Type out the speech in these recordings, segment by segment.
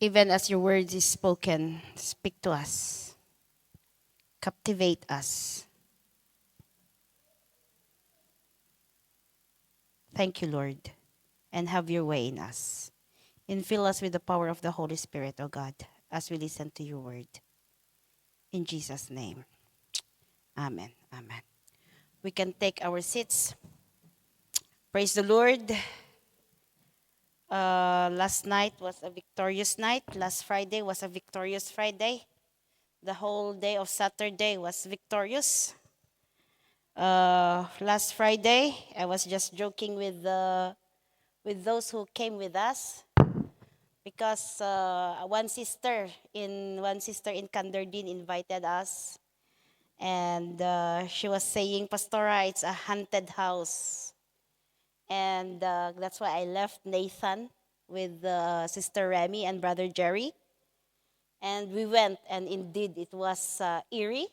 Even as your word is spoken, speak to us, captivate us. Thank you, Lord, and have your way in us. And fill us with the power of the Holy Spirit, O God, as we listen to your word. In Jesus' name, amen. Amen. We can take our seats. Praise the Lord. Last night was a victorious night. Last Friday was a victorious Friday. The whole day of Saturday was victorious. Last Friday, I was just joking with those who came with us because one sister in Canderdin invited us, and she was saying, "Pastora, it's a haunted house," and that's why I left Nathan with Sister Remy and Brother Jerry, and we went, and indeed it was eerie.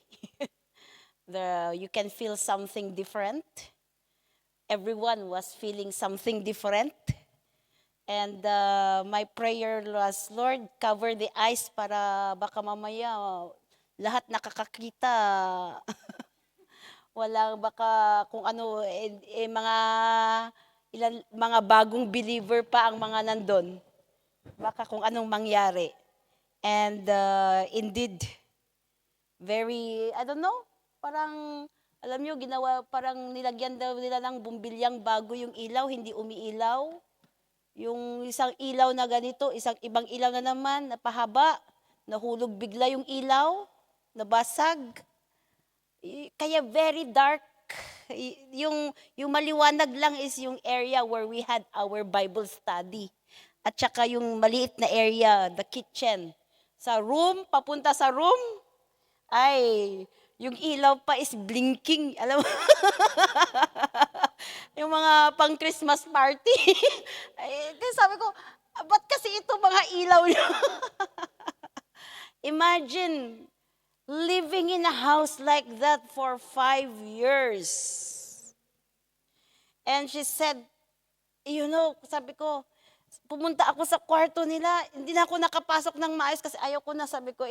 You can feel something different. Everyone was feeling something different. And my prayer was, Lord, cover the eyes para baka mamaya lahat nakakakita. Walang baka kung ano, mga bagong believer pa ang mga nandun. Baka kung anong mangyari. And indeed, I don't know, parang, alam nyo, parang nilagyan daw nila ng bumbilyang bago yung ilaw, hindi umiilaw. Yung isang ilaw na ganito, isang ibang ilaw na naman, napahaba, nahulog bigla yung ilaw, nabasag. Kaya very dark. Yung maliwanag lang is yung area where we had our Bible study. At saka yung maliit na area, the kitchen. Sa room, papunta sa room, ay, yung ilaw pa is blinking. Alam mo? Yung mga pang Christmas party. Ay, sabi ko, ba't kasi ito mga ilaw nyo? Imagine living in a house like that for 5 years. And she said, sabi ko, pumunta ako sa kwarto nila, hindi na ako nakapasok ng maayos kasi ayaw ko na, sabi ko,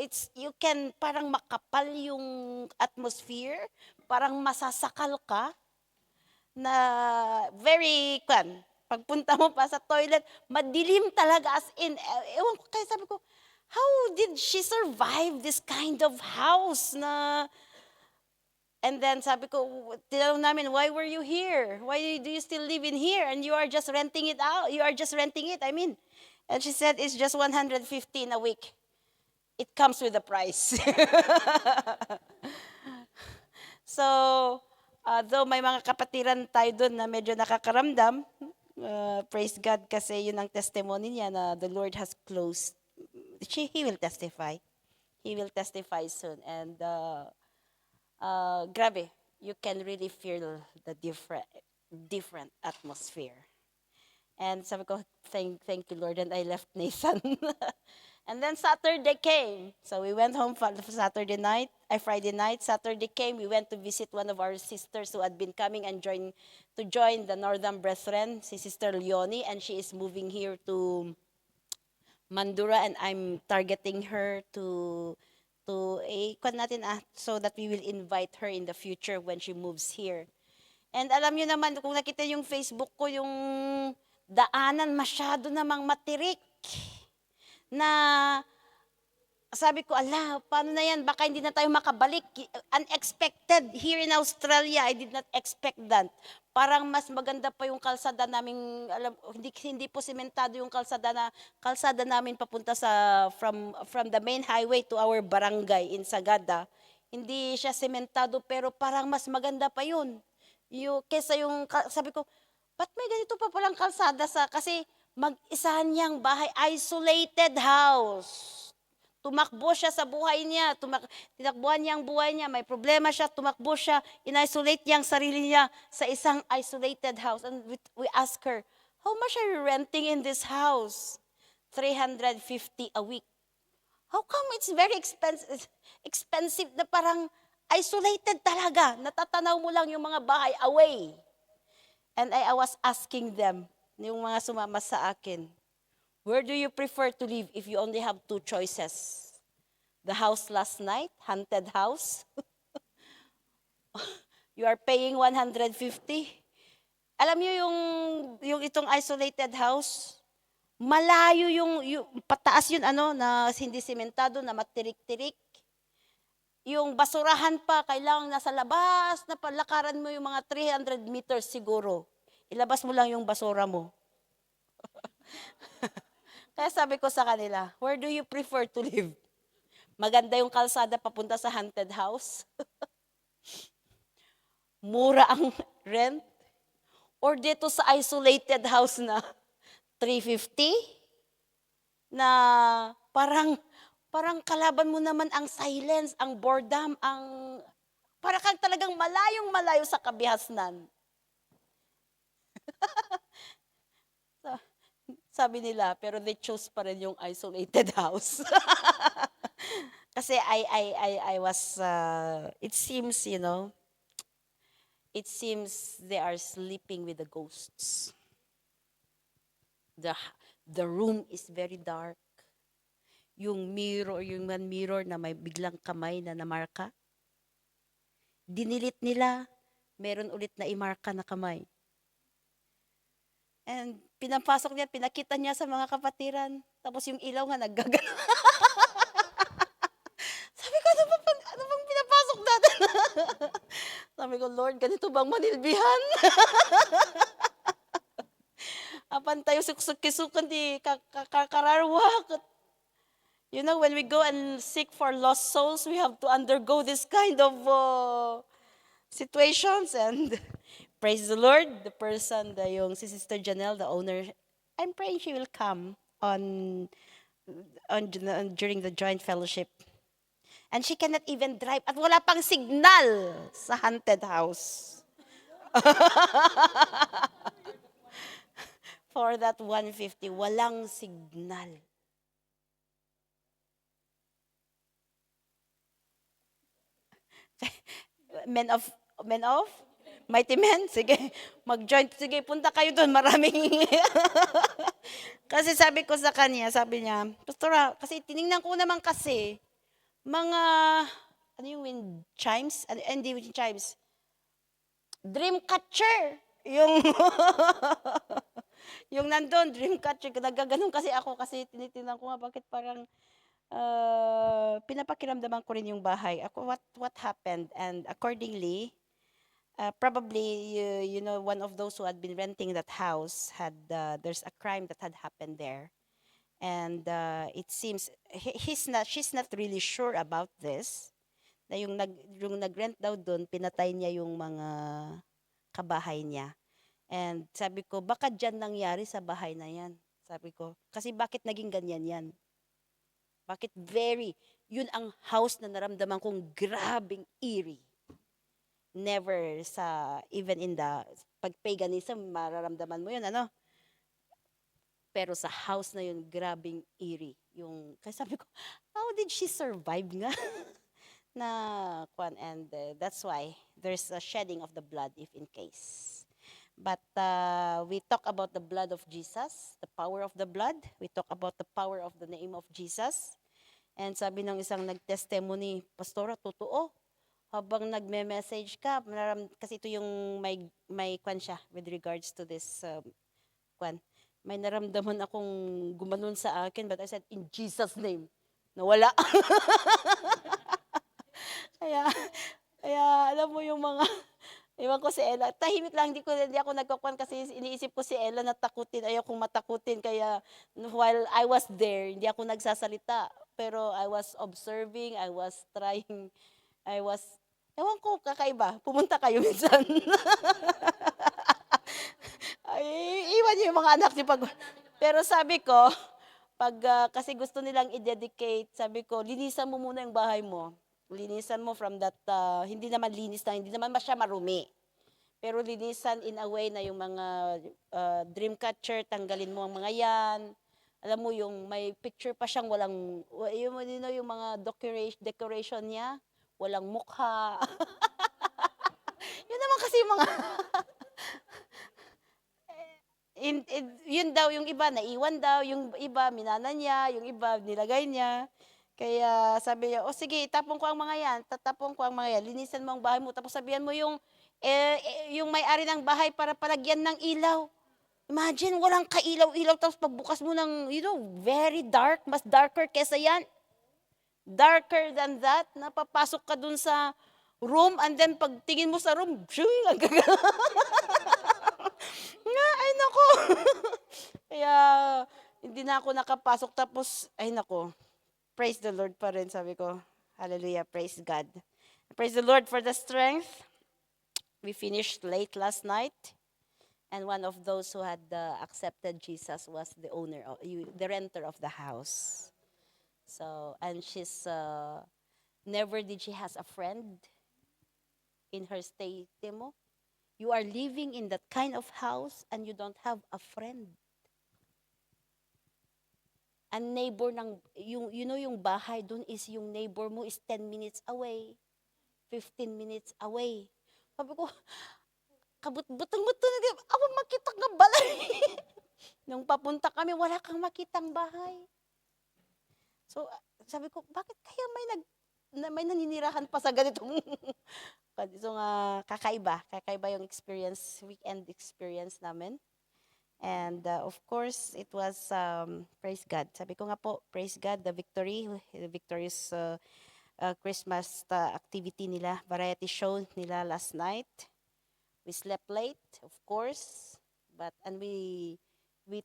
parang makapal yung atmosphere, parang masasakal ka, na pagpunta mo pa sa toilet, madilim talaga as in, ewan ko, kaya sabi ko, how did she survive this kind of house na, and then sabi ko, tinanong namin, why were you here? Why do you still live in here? And you are just renting it out. You are just renting it, I mean. And she said, it's just 115 a week. It comes with a price. So, though may mga kapatiran tayo doon na medyo nakakaramdam, praise God kasi yun ang testimony niya na the Lord has closed. He will testify. He will testify soon. And grabe, you can really feel the different atmosphere. And sabi ko, thank you, Lord. And I left Nathan. And then Saturday came. So we went home for Friday night. Saturday came, we went to visit one of our sisters who had been coming and join the Northern Brethren, si Sister Leonie, and she is moving here to Mandura, and I'm targeting her so that we will invite her in the future when she moves here. And alam niyo naman, kung nakita yung Facebook ko, yung daanan masyado namang matirik. Na sabi ko, paano na yan? Baka hindi na tayo makabalik. Unexpected. Here in Australia, I did not expect that. Parang mas maganda pa yung kalsada namin, hindi po sementado yung kalsada namin papunta from the main highway to our barangay in Sagada. Hindi siya sementado, pero parang mas maganda pa yun. Sabi ko, ba't may ganito pa palang kalsada kasi mag-isahan niyang bahay, isolated house. Tumakbo siya sa buhay niya, tinakbuhan niya ang buhay niya, may problema siya, tumakbo siya, in-isolate niya ang sarili niya sa isang isolated house. And we ask her, how much are you renting in this house? 350 a week. How come it's very expensive na parang isolated talaga, natatanaw mo lang yung mga bahay away. And I was asking them, yung mga sumama sa akin, Where do you prefer to live if you only have two choices? The house last night, haunted house. You are paying 150. Alam niyo yung itong isolated house, malayo yung pataas yun ano na hindi sementado na matirik-tirik. Yung basurahan pa, kailangan nasa labas na palakaran mo yung mga 300 meters siguro. Ilabas mo lang yung basura mo. Kaya sabi ko sa kanila, where do you prefer to live? Maganda yung kalsada papunta sa haunted house? Mura ang rent? Or dito sa isolated house na 350? Na parang kalaban mo naman ang silence, ang boredom, para kang talagang malayong-malayo sa kabihasnan. Sabi nila, pero they chose pa rin yung isolated house. Kasi I was, it seems, it seems they are sleeping with the ghosts. The room is very dark. Yung mirror, yung man mirror na may biglang kamay na namarka. Dinilit nila, meron ulit na imarka na kamay. And pinapasok niya, pinakita niya sa mga kapatiran. Tapos yung ilaw nga naggagano. Sabi ko, ano bang pinapasok natin? Sabi ko, Lord, ganito bang manilbihan? Apan tayo suksuk-kisukan di kakararwak. You know, when we go and seek for lost souls, we have to undergo this kind of situations. And praise the Lord, the person, yung si Sister Janelle, the owner, I'm praying she will come during the joint fellowship. And she cannot even drive. At wala pang signal sa haunted house. For that 150, walang signal. Men of? Mighty men? Sige, mag-join. Sige, punta kayo doon. Maraming. Kasi sabi ko sa kanya, sabi niya, Pastora, kasi tiningnan ko naman kasi, mga, ano yung wind chimes? Hindi wind chimes. Dream catcher. Yung nandun, dream catcher. Nagaganon kasi ako kasi tinitingnan ko nga bakit parang pinapakiramdaman ko rin yung bahay. Ako, what happened? And accordingly, probably, one of those who had been renting that house there's a crime that had happened there. And it seems, she's not really sure about this. Na yung nag-rent daw doon, pinatay niya yung mga kabahay niya. And sabi ko, baka dyan nangyari sa bahay na yan. Sabi ko, kasi bakit naging ganyan yan? Bakit yun ang house na naramdaman kong grabing eerie. Never even in the pag-paganism, mararamdaman mo yun, ano? Pero sa house na yun, grabing eerie. Kaya sabi ko, how did she survive nga? And that's why there's a shedding of the blood if in case. But we talk about the blood of Jesus, the power of the blood. We talk about the power of the name of Jesus. And sabi ng isang nag-testimony, Pastora, totoo. Habang nagme-message ka, kasi ito yung may kwan siya with regards to this kwan. May naramdaman akong gumanon sa akin, but I said, in Jesus' name. Nawala. Kaya alam mo yung mga, iwan ko si Ella, tahimik lang, hindi ako nagkakwan kasi iniisip ko si Ella na takutin, ayaw kong matakutin, kaya while I was there, hindi ako nagsasalita, pero I was observing, ewan ko, kakaiba, pumunta kayo minsan. Ay, iwan niyo yung mga anak niyo pero sabi ko, kasi gusto nilang i-dedicate, sabi ko, linisan mo muna yung bahay mo. Linisan mo from that, hindi naman linis na, hindi naman siya marumi. Pero linisan in a way na yung mga dream catcher, tanggalin mo ang mga yan. Alam mo yung may picture pa siyang yung mga decoration niya, walang mukha. Yun naman kasi yung mga, Yun daw, yung iba naiwan daw, yung iba minana niya, yung iba nilagay niya. Kaya sabi niya, "O sige, itapon ko ang mga yan, tatapon ko ang mga yan, linisan mo ang bahay mo, tapos sabihan mo yung may-ari ng bahay para palagyan ng ilaw." Imagine, walang kailaw-ilaw, tapos pagbukas mo ng, very dark, mas darker kesa yan. Darker than that, napapasok ka dun sa room, and then pagtingin mo sa room, ang nga, ay nako. Kaya hindi na ako nakapasok, tapos ay nako, praise the Lord pa rin, sabi ko. Hallelujah, praise God. Praise the Lord for the strength. We finished late last night, and one of those who had accepted Jesus was the the renter of the house. So, and she's never did she has a friend in her stay. Timo, you are living in that kind of house and you don't have a friend. Ang neighbor ng, yung bahay dun is yung neighbor mo is 10 minutes away, 15 minutes away. Sabi ko, kabut-butang-buto na, ako makita nga balay. Nung papunta kami, wala kang makitang bahay. So, sabi ko, bakit kaya may naninirahan pa sa ganitong so kakaiba yung weekend experience namin. And of course, it was praise God. Sabi ko nga po, praise God, the victorious Christmas activity nila, variety show nila last night. We slept late, of course, and we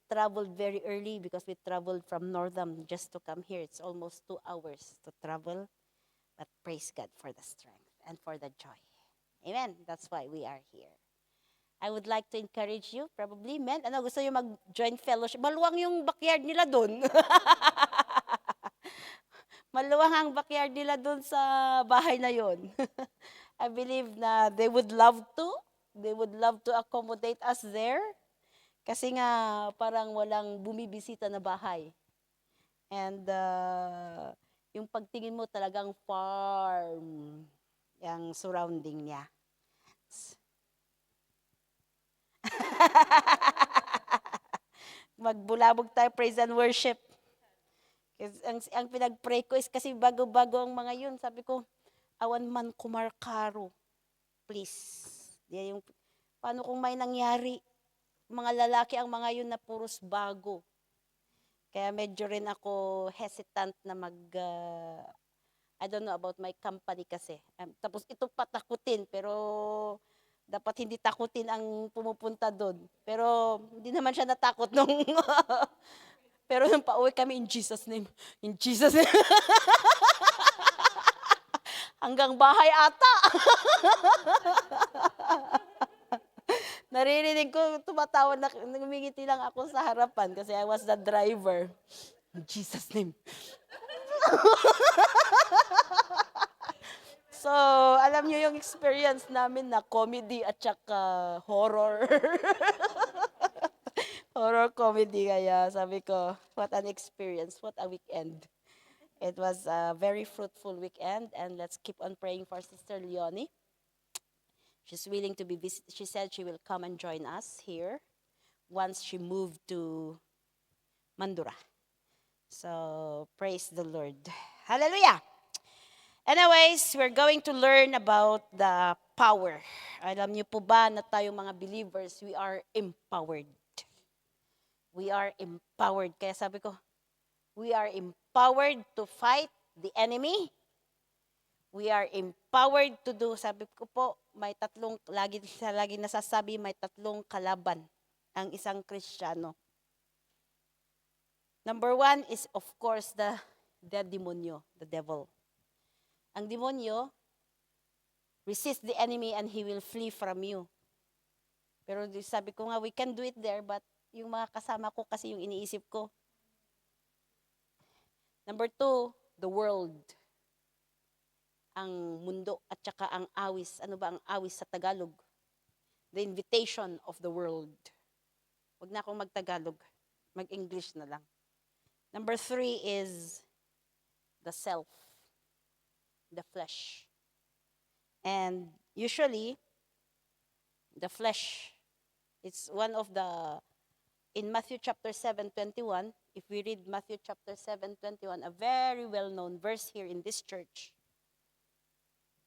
traveled very early because we traveled from Northam just to come here. It's almost 2 hours to travel, but praise God for the strength and for the joy. Amen. That's why we are here. I would like to encourage you, probably, men, gusto nyo mag-join fellowship? Maluwang yung backyard nila doon. Maluwang ang backyard nila doon sa bahay na yon. I believe na they would love to accommodate us there. Kasi nga, parang walang bumibisita na bahay. And yung pagtingin mo talagang farm, yung surrounding niya. Magbulabog tayo, praise and worship. Ang pinag-pray ko is kasi bago-bago ang mga yun. Sabi ko, awan man kumarkaro. Please. Paano kung may nangyari? Mga lalaki ang mga yun na puros bago. Kaya medyo rin ako hesitant na I don't know about my company kasi. Tapos ito patakutin, pero dapat hindi takutin ang pumupunta doon. Pero hindi naman siya natakot nung pero nung pauwi kami, in Jesus name. In Jesus name. Hanggang bahay ata. Naririnig ko, tumatawa na, ngumingiti lang ako sa harapan kasi I was the driver. In Jesus name. So, alam niyo yung experience namin na comedy at saka horror. Horror comedy, kaya sabi ko, what an experience, what a weekend. It was a very fruitful weekend, and let's keep on praying for Sister Leonie. She's willing to she said she will come and join us here once she moved to Mandura. So, praise the Lord. Hallelujah! Anyways, we're going to learn about the power. Alam niyo po ba na tayong mga believers, we are empowered. We are empowered. Kaya sabi ko, we are empowered to fight the enemy. We are empowered to do, sabi ko po, lagi nasasabi, may tatlong kalaban ang isang Kristiyano. Number 1 is, of course, the demonyo, the devil. Ang demonyo, resist the enemy and he will flee from you. Pero sabi ko nga, we can do it there, but yung mga kasama ko kasi yung iniisip ko. Number 2, the world. Ang mundo at saka ang awis. Ano ba ang awis sa Tagalog? The invitation of the world. Huwag na akong mag-Tagalog. Mag-English na lang. Number 3 is the self. The flesh. And usually, the flesh, it's one of the in Matthew chapter 7:21, if we read Matthew chapter 7:21, a very well-known verse here in this church,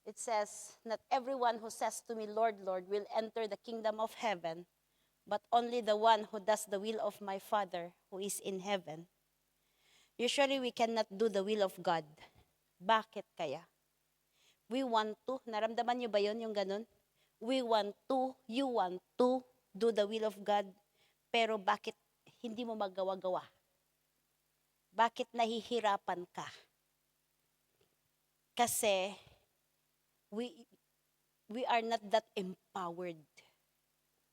it says, "Not everyone who says to me, Lord, Lord, will enter the kingdom of heaven, but only the one who does the will of my Father who is in heaven." Usually, we cannot do the will of God. Bakit kaya? We want to. Naramdaman niyo ba yon yung ganun? We want to, you want to do the will of God, pero bakit hindi mo magawa-gawa? Bakit nahihirapan ka? Kasi we are not that empowered.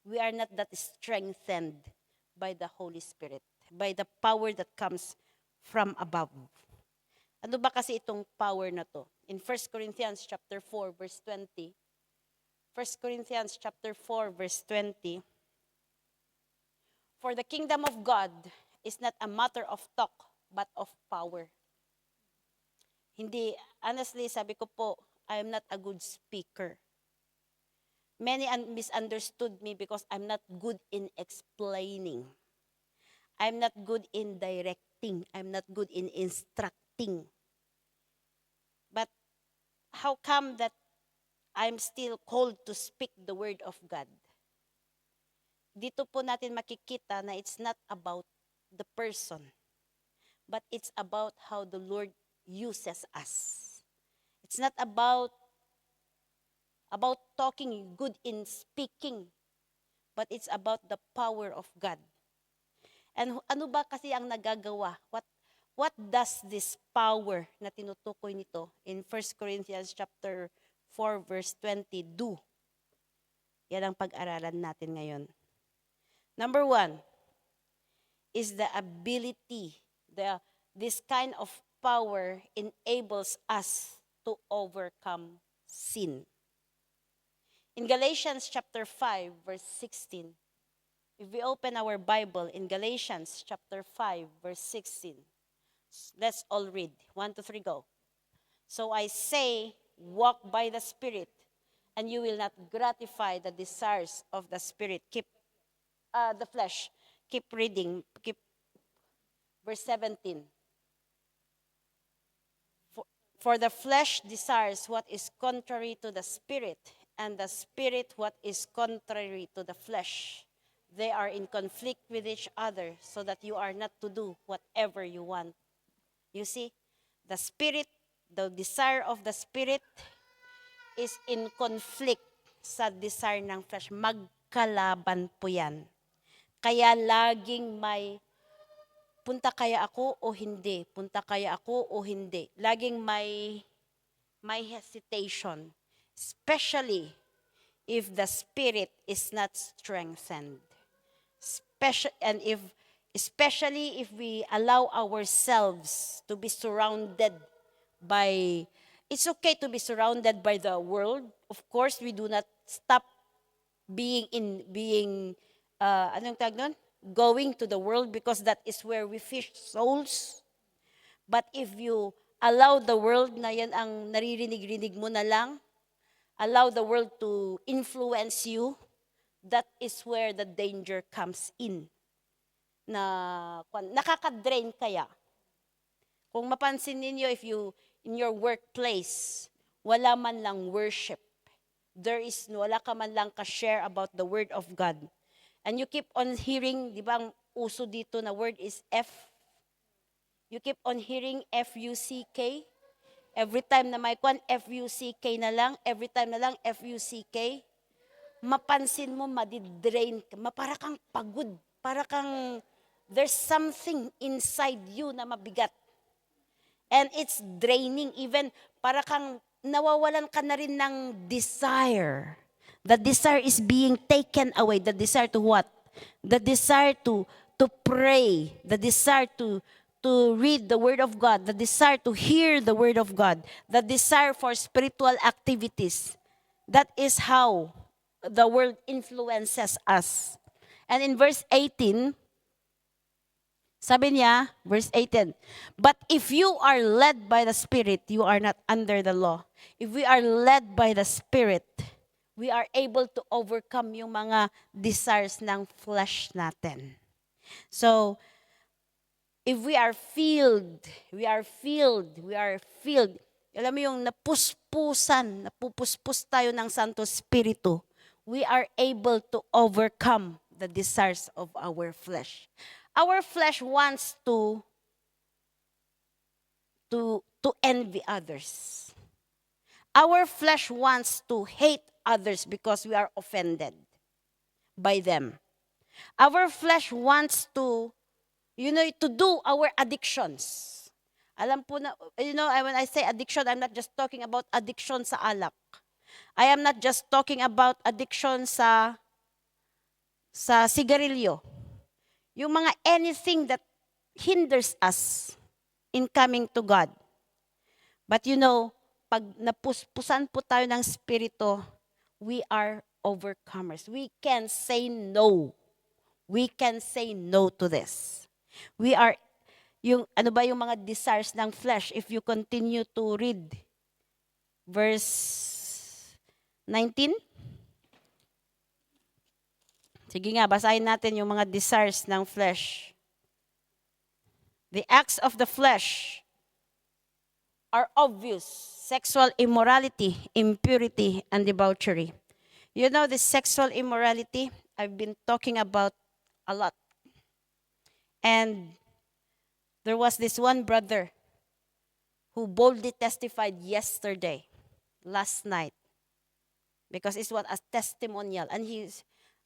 We are not that strengthened by the Holy Spirit, by the power that comes from above. Ano ba kasi itong power na to? In 1 Corinthians chapter 4 verse 20, 1 Corinthians chapter 4 verse 20, "For the kingdom of God is not a matter of talk, but of power." Hindi, honestly, sabi ko po, I am not a good speaker. Many misunderstood me because I'm not good in explaining. I'm not good in directing. I'm not good in instructing. But how come that I'm still called to speak the word of God? Dito po natin makikita na it's not about the person, but it's about how the Lord uses us. It's not about talking, good in speaking, but it's about the power of God. And ano ba kasi ang nagagawa? What does this power na tinutukoy nito in 1 Corinthians chapter 4 verse 20 do? Yan ang pag-aralan natin ngayon. Number 1 is the ability, this kind of power enables us to overcome sin. In Galatians chapter 5 verse 16, if we open our Bible in Galatians chapter 5 verse 16, let's all read. 1, 2, 3, go. "So I say, walk by the Spirit, and you will not gratify the desires of the Spirit." Keep the flesh. Keep reading. Keep verse 17. For the flesh desires what is contrary to the Spirit, and the Spirit what is contrary to the flesh. They are in conflict with each other, so that you are not to do whatever you want. You see, the Spirit, the desire of the Spirit is in conflict sa desire ng flesh. Magkalaban po yan. Kaya laging may, punta kaya ako o hindi? Punta kaya ako o hindi? Laging may hesitation. Especially if the Spirit is not strengthened. Especially if we allow ourselves to be surrounded by, it's okay to be surrounded by the world. Of course, we do not stop anong tawag nun? Going to the world, because that is where we fish souls. But if you allow the world na yan ang naririnig-rinig mo na lang, allow the world to influence you, that is where the danger comes in. Nakaka-drain kaya. Kung mapansin ninyo, if you, in your workplace, wala man lang worship, wala ka man lang ka-share about the word of God, and you keep on hearing, di ba ang uso dito na word is F? You keep on hearing F-U-C-K. Every time na may kwan, F-U-C-K na lang. Every time na lang, F-U-C-K. Mapansin mo, madidrain ka. Para kang pagod. Para kang, there's something inside you na mabigat. And it's draining. Even, para kang nawawalan ka na rin ng desire. The desire is being taken away. The desire to what? The desire to pray. The desire to read the Word of God. The desire to hear the Word of God. The desire for spiritual activities. That is how the world influences us. And in verse 18, sabi niya, verse 18, "But if you are led by the Spirit, you are not under the law." If we are led by the Spirit, we are able to overcome yung mga desires ng flesh natin. So, if we are filled, alam mo yung napupuspos tayo ng Santo Espiritu, we are able to overcome the desires of our flesh. Our flesh wants to envy others. Our flesh wants to hate others because we are offended by them. Our flesh wants to do our addictions. Alam po na, when I say addiction, I'm not just talking about addiction sa alak. I am not just talking about addiction sa sigarilyo. Yung mga anything that hinders us in coming to God. But pag napuspusan po tayo ng Espiritu, we are overcomers. We can say no. We can say no to this. We are, yung mga desires ng flesh, if you continue to read verse 19. Sige nga, basahin natin yung mga desires ng flesh. The acts of the flesh are obvious. Sexual immorality, impurity, and debauchery. The sexual immorality, I've been talking about a lot. And there was this one brother who boldly testified last night, because it was a testimonial. And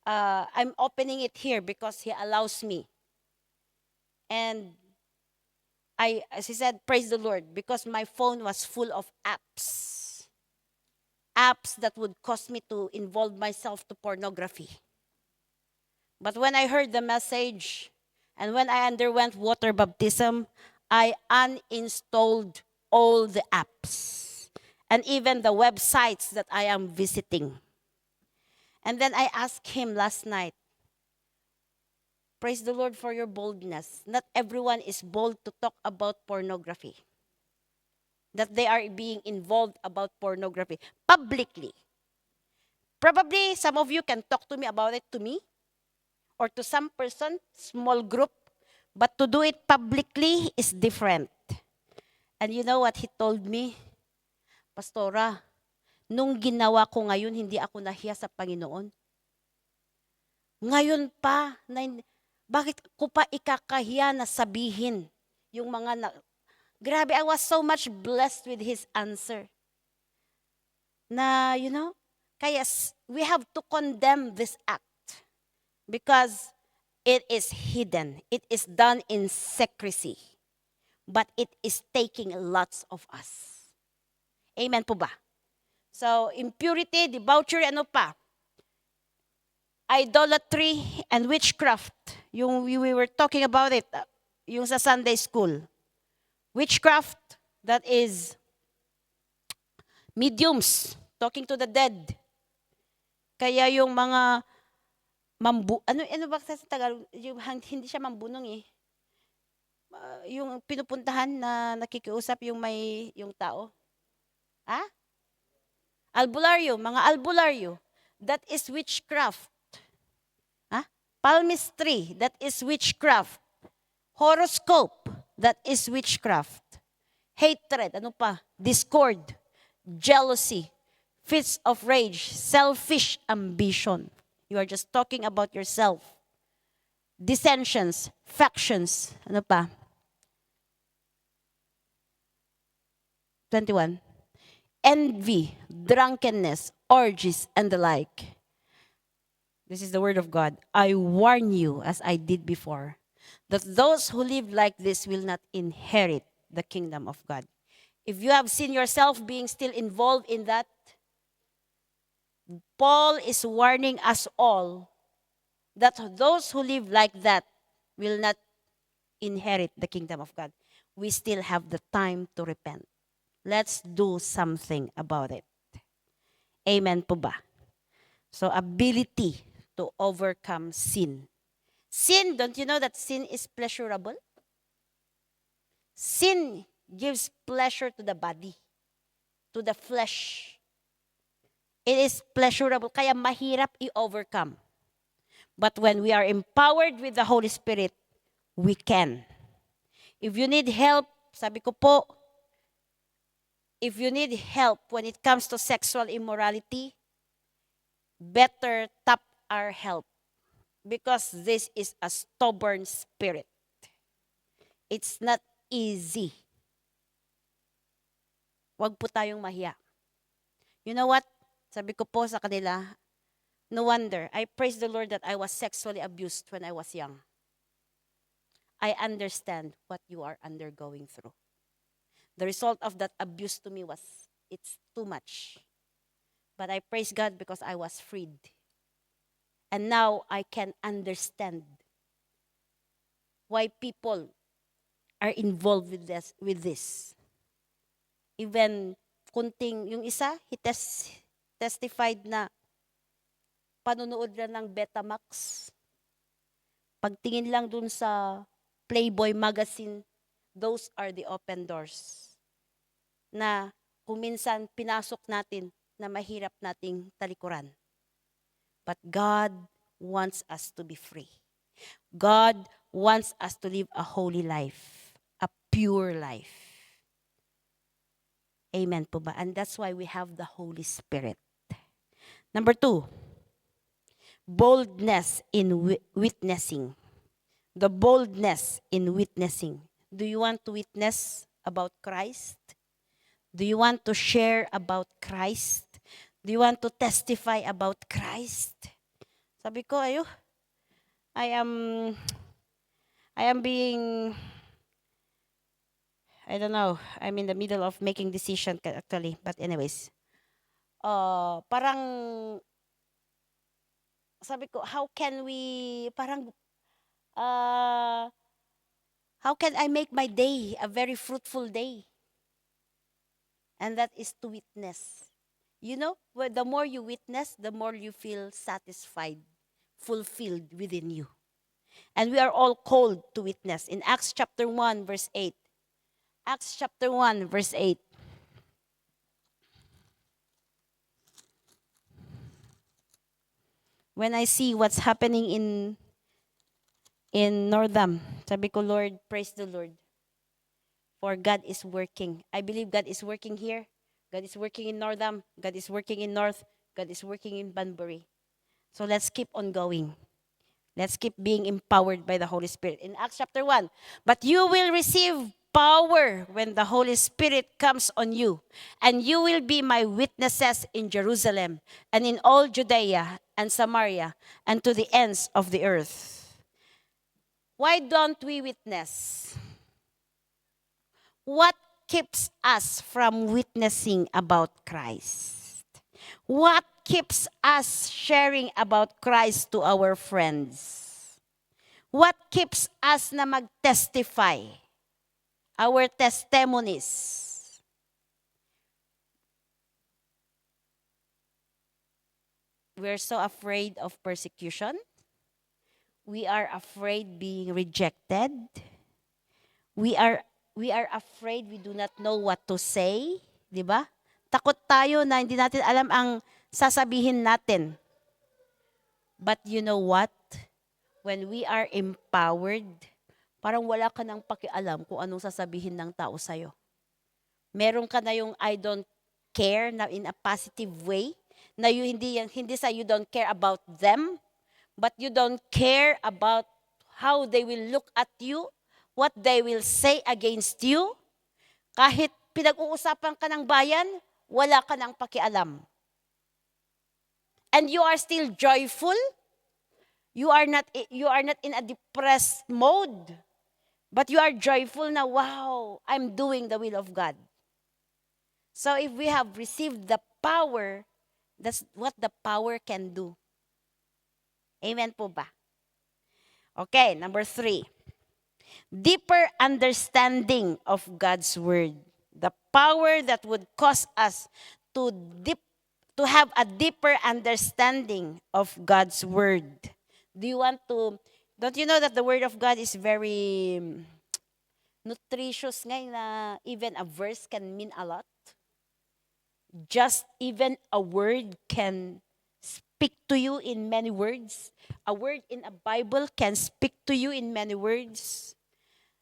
I'm opening it here because he allows me. And as he said, praise the Lord, because my phone was full of apps that would cause me to involve myself to pornography. But when I heard the message, and when I underwent water baptism, I uninstalled all the apps and even the websites that I am visiting. And then I asked him last night, praise the Lord for your boldness. Not everyone is bold to talk about pornography, that they are being involved about pornography publicly. Probably some of you can talk to me about it to me, or to some person, small group, but to do it publicly is different. And you know what he told me? Pastora, nung ginawa ko ngayon, hindi ako nahiya sa Panginoon. Ngayon pa, bakit ko pa ikakahiya na sabihin yung mga Grabe, I was so much blessed with his answer. Na, kaya we have to condemn this act. Because it is hidden. It is done in secrecy. But it is taking lots of us. Amen po ba? So, impurity, debauchery, ano pa? Idolatry and witchcraft. We were talking about it, yung sa Sunday school. Witchcraft, that is mediums, talking to the dead. Kaya yung mga ano ba sa Tagalog? Yung hindi siya mambunong eh. Yung pinupuntahan na nakikiusap yung tao. Albularyo, mga albularyo. That is witchcraft. Palmistry, that is witchcraft. Horoscope, that is witchcraft. Hatred, ano pa? Discord, jealousy, fits of rage, selfish ambition. You are just talking about yourself. Dissensions, factions, ano pa? 21. Envy, drunkenness, orgies, and the like. This is the word of God. I warn you, as I did before, that those who live like this will not inherit the kingdom of God. If you have seen yourself being still involved in that, Paul is warning us all that those who live like that will not inherit the kingdom of God. We still have the time to repent. Let's do something about it. Amen po ba? So, ability to overcome sin. Sin, don't you know that sin is pleasurable? Sin gives pleasure to the body, to the flesh. It is pleasurable, kaya mahirap i-overcome. But when we are empowered with the Holy Spirit, we can. If you need help, sabi ko po, if you need help when it comes to sexual immorality, better tap our help. Because this is a stubborn spirit. It's not easy. Huwag po tayong mahiya. You know what? Sabi ko po sa kanila, no wonder, I praise the Lord that I was sexually abused when I was young. I understand what you are undergoing through. The result of that abuse to me was, it's too much. But I praise God because I was freed. And now I can understand why people are involved with this. Even kunting, yung isa, he testified na panunood lang ng Betamax. Pagtingin lang dun sa Playboy magazine, those are the open doors. Na kung minsan pinasok natin na mahirap nating talikuran. But God wants us to be free. God wants us to live a holy life, a pure life. Amen po ba? And that's why we have the Holy Spirit. Number 2, boldness in witnessing. The boldness in witnessing. Do you want to witness about Christ? Do you want to share about Christ? Do you want to testify about Christ? Sabi ko, I am being, I don't know, I'm in the middle of making decision actually. But anyways, parang, sabi ko, how can I make my day a very fruitful day? And that is to witness. You know, the more you witness, the more you feel satisfied, fulfilled within you. And we are all called to witness. In Acts chapter 1, verse 8. Acts chapter 1, verse 8. When I see what's happening in Northam, sabi ko, Lord, praise the Lord. For God is working. I believe God is working here. God is working in Northam. God is working in North. God is working in Banbury. So let's keep on going. Let's keep being empowered by the Holy Spirit. In Acts chapter 1, but you will receive power when the Holy Spirit comes on you, and you will be my witnesses in Jerusalem and in all Judea and Samaria and to the ends of the earth. Why don't we witness? What keeps us from witnessing about Christ? What keeps us sharing about Christ to our friends? What keeps us na mag-testify? Our testimonies. We're so afraid of persecution. We are afraid being rejected. We are afraid we do not know what to say, 'di ba? Takot tayo na hindi natin alam ang sasabihin natin. But you know what? When we are empowered, parang wala ka nang pakialam kung anong sasabihin ng tao sa'yo. Meron ka na yung I don't care na in a positive way, na hindi sa you don't care about them, but you don't care about how they will look at you, what they will say against you. Kahit pinag-uusapan ka ng bayan, wala ka nang pakialam. And you are still joyful. You are not in a depressed mode. But you are joyful na, wow, I'm doing the will of God. So if we have received the power, that's what the power can do. Amen po ba? Okay, number 3. Deeper understanding of God's word. The power that would cause us to have a deeper understanding of God's word. Don't you know that the word of God is very nutritious ngayon na even a verse can mean a lot? Just even a word can speak to you in many words. A word in a Bible can speak to you in many words.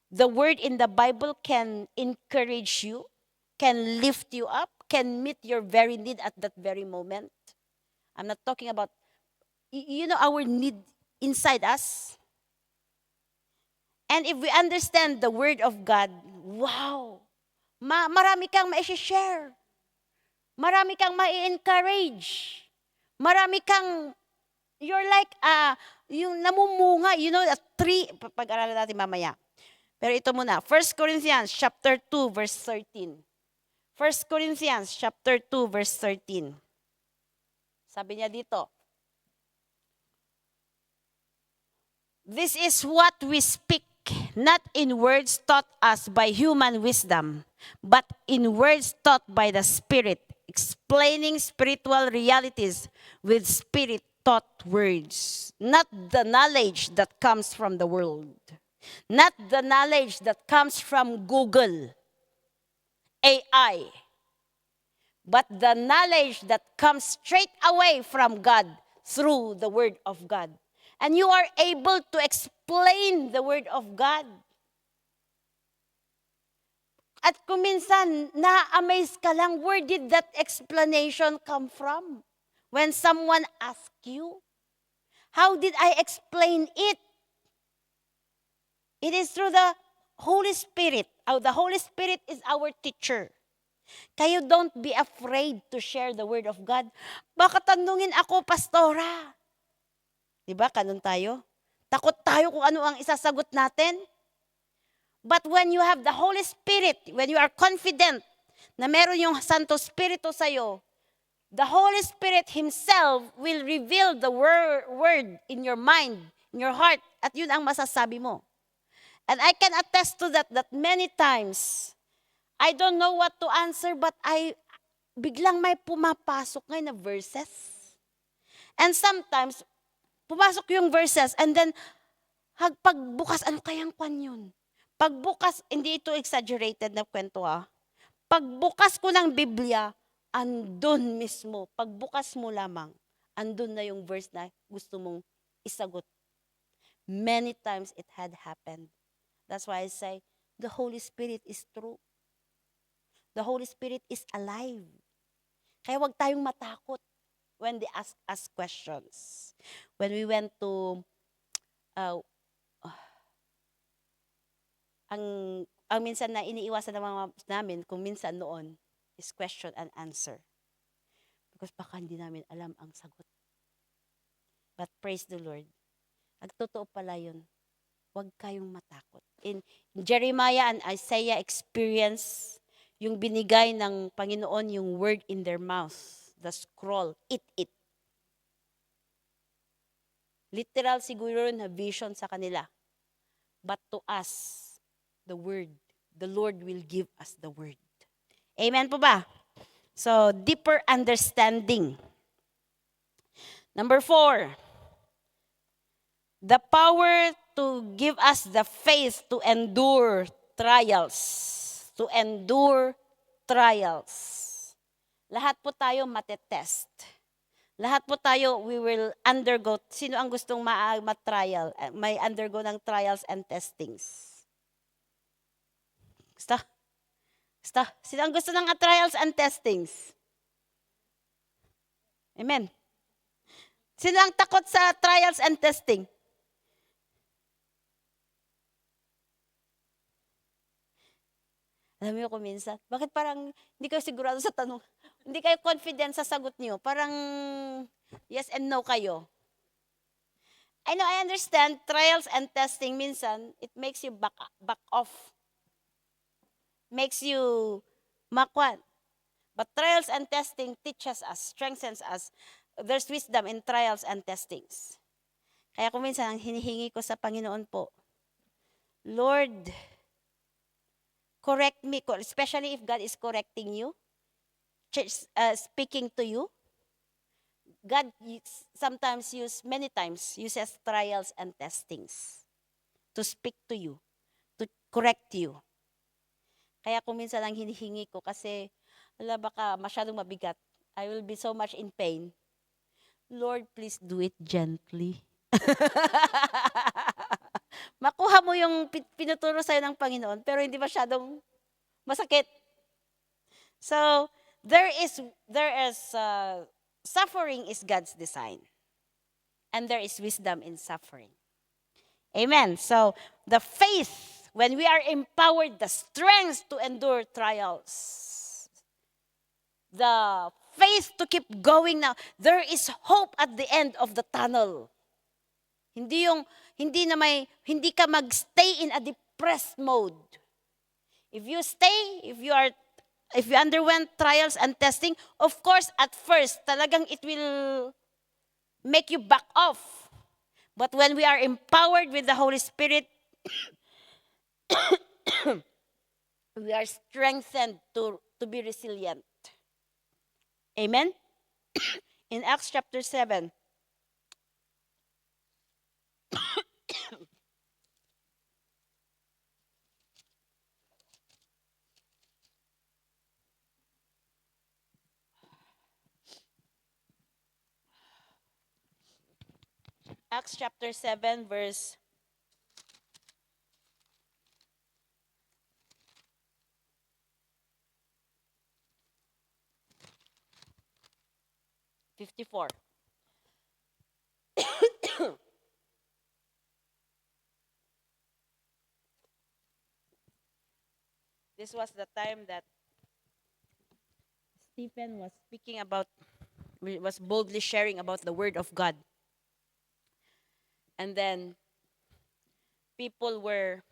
The word in the Bible can encourage you, can lift you up, can meet your very need at that very moment. I'm not talking about, our need inside us. And if we understand the word of God, wow, marami kang ma-share. Marami kang ma-encourage. Marami kang, you're like, yung namumunga, a tree, pag-aralan natin mamaya. Pero ito muna, 1 Corinthians chapter 2, verse 13. 1 Corinthians chapter 2, verse 13. Sabi niya dito, this is what we speak, not in words taught us by human wisdom, but in words taught by the Spirit, explaining spiritual realities with Spirit-taught words, not the knowledge that comes from the world, not the knowledge that comes from Google, AI, but the knowledge that comes straight away from God through the Word of God. And you are able to explain the Word of God. At kung minsan, na-amaze ka lang, where did that explanation come from? When someone asks you, how did I explain it? It is through the Holy Spirit. The Holy Spirit is our teacher. Kayo don't be afraid to share the Word of God. Baka tanungin ako, pastora. Diba, kanon tayo? Takot tayo kung ano ang isasagot natin. But when you have the Holy Spirit, when you are confident na meron yung Santo Espiritu sa'yo, the Holy Spirit Himself will reveal the word in your mind, in your heart, at yun ang masasabi mo. And I can attest to that many times, I don't know what to answer, but biglang may pumapasok ngayon na verses. And sometimes, pumasok yung verses, and then, pagbukas, ano kayang kwan yun? Pagbukas, hindi ito exaggerated na kwento Pagbukas ko ng Biblia, andun mismo. Pagbukas mo lamang, andun na yung verse na gusto mong isagot. Many times it had happened. That's why I say, the Holy Spirit is true. The Holy Spirit is alive. Kaya wag tayong matakot when they ask us questions. When we went to, ang minsan na iniiwasan ng mga namin, kung minsan noon, is question and answer. Because baka hindi namin alam ang sagot. But praise the Lord. Totoo pala yun. Huwag kayong matakot. In Jeremiah and Isaiah experience, yung binigay ng Panginoon yung word in their mouth, the scroll, eat it. Literal siguro na vision sa kanila. But to us, the word, the Lord will give us the word. Amen po ba? So, deeper understanding. Number 4, the power to give us the faith to endure trials. To endure trials. Lahat po tayo matetest. Lahat po tayo, we will undergo. Sino ang gustong ma-trial? May undergo ng trials and testings. Gusto? Sino ang gusto ng trials and testings? Amen. Sino ang takot sa trials and testing? Alam niyo kung minsan, bakit parang hindi kayo sigurado sa tanong? Hindi kayo confident sa sagot niyo? Parang yes and no kayo. I know, I understand, trials and testing minsan, it makes you back off. Makes you makwan. But trials and testing teaches us, strengthens us. There's wisdom in trials and testings. Kaya kung minsan, ang hinihingi ko sa Panginoon po, Lord, correct me, especially if God is correcting you, speaking to you. God sometimes many times uses trials and testings to speak to you, to correct you. Kaya kung minsan ang hinihingi ko kasi, baka masyadong mabigat, I will be so much in pain. Lord, please do it gently. Makuha mo yung pinuturo sa'yo ng Panginoon, pero hindi masyadong masakit. So, suffering is God's design. And there is wisdom in suffering. Amen. So, the faith, when we are empowered, the strength to endure trials, the faith to keep going now, there is hope at the end of the tunnel. Hindi ka magstay in a depressed mode. If you underwent trials and testing, of course, at first, talagang it will make you back off. But when we are empowered with the Holy Spirit, we are strengthened to be resilient. Amen? In Acts chapter 7, Acts chapter 7, verse 54. This was the time that Stephen was boldly sharing about the word of God. And then people were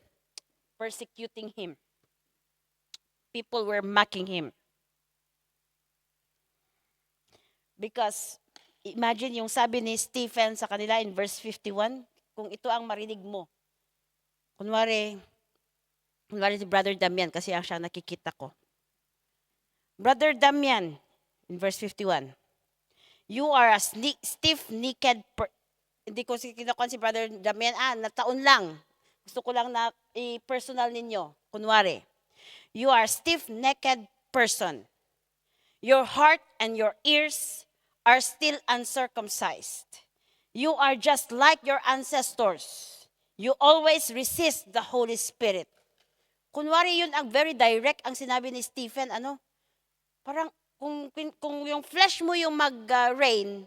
persecuting him. People were mocking him. Because imagine yung sabi ni Stephen sa kanila in verse 51, kung ito ang marinig mo. Kunwari si Brother Damian, kasi ang siya nakikita ko. Brother Damian, in verse 51, you are a stiff-necked hindi ko kinukuha si Brother Damian, nataon lang. Gusto ko lang na i-personal ninyo. Kunwari, you are a stiff-necked person. Your heart and your ears are still uncircumcised. You are just like your ancestors. You always resist the Holy Spirit. Kunwari yun ang very direct ang sinabi ni Stephen, parang kung yung flesh mo yung mag-reign,